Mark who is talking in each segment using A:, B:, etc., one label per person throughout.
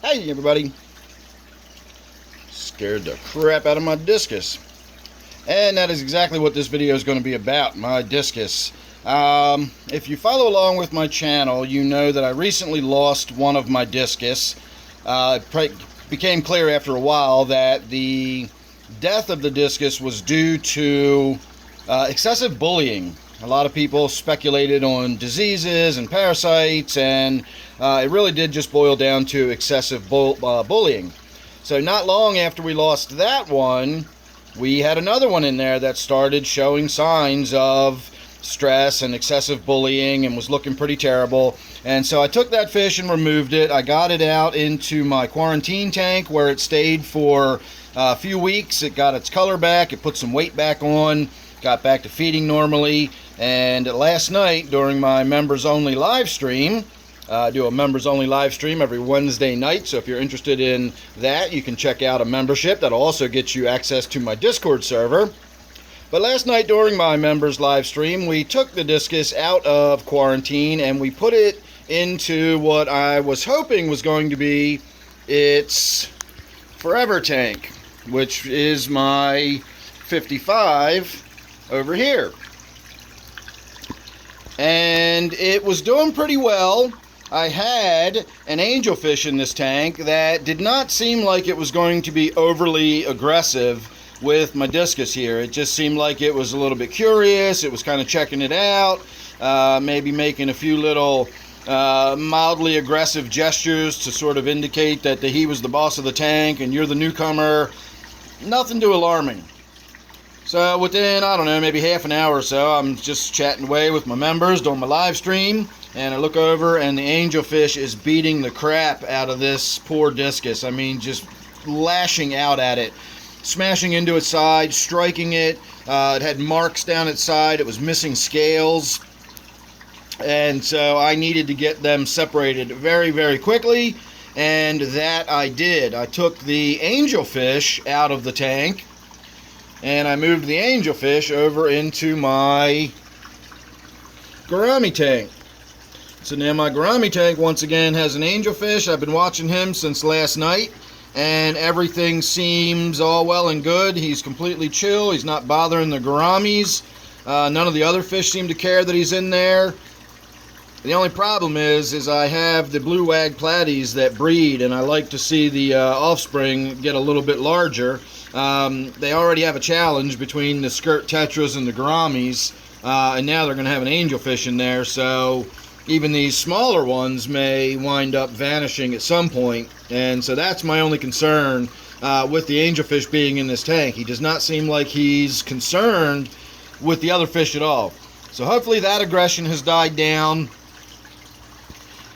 A: Hey everybody, scared the crap out of my discus. And that is exactly what this video is going to be about, my discus. If you follow along with my channel, you know that I recently lost one of my discus. It became clear after a while that the death of the discus was due to excessive bullying. A lot of people speculated on diseases and parasites, and it really did just boil down to excessive bullying. So not long after we lost that one, we had another one in there that started showing signs of stress and excessive bullying and was looking pretty terrible. And so I took that fish and removed it. I got it out into my quarantine tank where it stayed for a few weeks. It got its color back, it put some weight back on, got back to feeding normally. And last night during my members only live stream, I do a members only live stream every Wednesday night, so if you're interested in that, you can check out a membership. That'll also get you access to my Discord server. But last night during my members live stream, we took the discus out of quarantine and we put it into what I was hoping was going to be its forever tank, which is my 55 over here. And it was doing pretty well. I had an angelfish in this tank that did not seem like it was going to be overly aggressive with my discus here. It just seemed like it was a little bit curious. It was kind of checking it out, maybe making a few little mildly aggressive gestures to sort of indicate that he was the boss of the tank and you're the newcomer. Nothing too alarming. So within, I don't know, maybe half an hour or so, I'm just chatting away with my members doing my live stream, and I look over and the angelfish is beating the crap out of this poor discus. I mean, just lashing out at it, smashing into its side, striking it. It had marks down its side. It was missing scales. And so I needed to get them separated very, very quickly, and that I did. I took the angelfish out of the tank, and I moved the angelfish over into my gourami tank. So now my gourami tank once again has an angelfish. I've been watching him since last night, and everything seems all well and good. He's completely chill. He's not bothering the gouramis. None of the other fish seem to care that he's in there. The only problem is I have the blue wag platies that breed, and I like to see the offspring get a little bit larger. They already have a challenge between the skirt tetras and the gouramis, and now they're going to have an angelfish in there, so even these smaller ones may wind up vanishing at some point. And so that's my only concern with the angelfish being in this tank. He does not seem like he's concerned with the other fish at all. So hopefully that aggression has died down,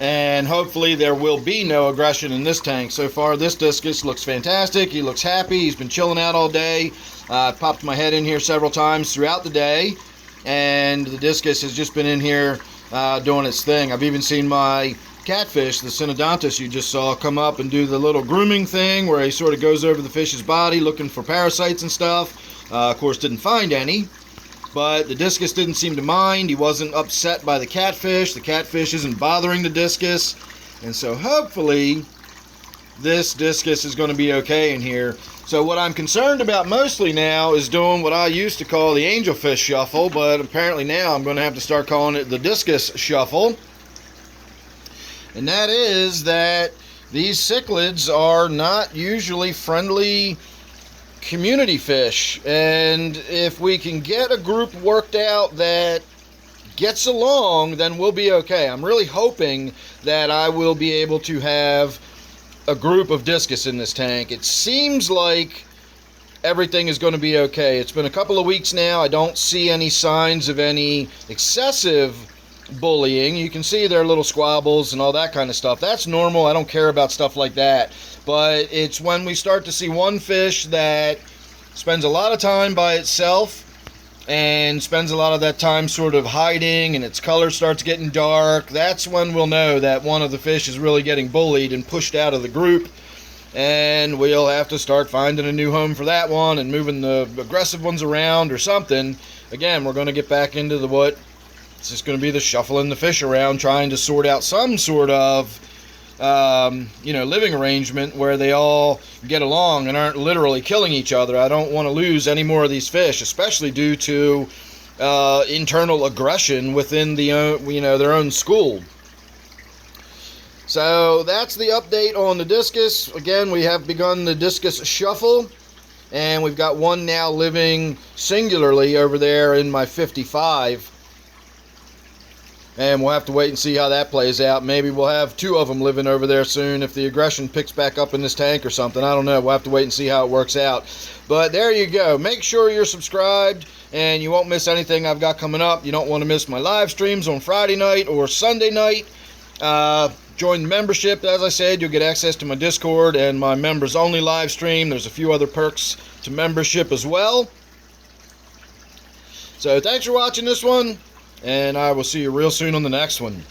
A: and hopefully there will be no aggression in this tank. So far this discus looks fantastic. He looks happy. He's been chilling out all day. I popped my head in here several times throughout the day, and the discus has just been in here doing its thing. I've even seen my catfish, the synodontus you just saw, come up and do the little grooming thing where he sort of goes over the fish's body looking for parasites and stuff. Of course didn't find any, but the discus didn't seem to mind. He wasn't upset by the catfish. The catfish isn't bothering the discus, and so hopefully this discus is going to be okay in here. So what I'm concerned about mostly now is doing what I used to call the angelfish shuffle, but apparently now I'm going to have to start calling it the discus shuffle. And that is that these cichlids are not usually friendly community fish, and if we can get a group worked out that gets along, then we'll be okay. I'm really hoping that I will be able to have a group of discus in this tank. It seems like everything is going to be okay. It's been a couple of weeks now. I don't see any signs of any excessive bullying. You can see their little squabbles and all that kind of stuff. That's normal. I don't care about stuff like that. But it's when we start to see one fish that spends a lot of time by itself and spends a lot of that time sort of hiding, and its color starts getting dark, that's when we'll know that one of the fish is really getting bullied and pushed out of the group, and we'll have to start finding a new home for that one and moving the aggressive ones around or something. Again, we're going to get back into it's just going to be the shuffling the fish around, trying to sort out some sort of living arrangement where they all get along and aren't literally killing each other. I don't want to lose any more of these fish, especially due to internal aggression within their own school. So that's the update on the Discus. Again, we have begun the Discus shuffle, and we've got one now living singularly over there in my 55. And we'll have to wait and see how that plays out. Maybe we'll have two of them living over there soon if the aggression picks back up in this tank or something. I don't know. We'll have to wait and see how it works out. But there you go. Make sure you're subscribed and you won't miss anything I've got coming up. You don't want to miss my live streams on Friday night or Sunday night. Join the membership. As I said, you'll get access to my Discord and my members only live stream. There's a few other perks to membership as well. So thanks for watching this one, and I will see you real soon on the next one.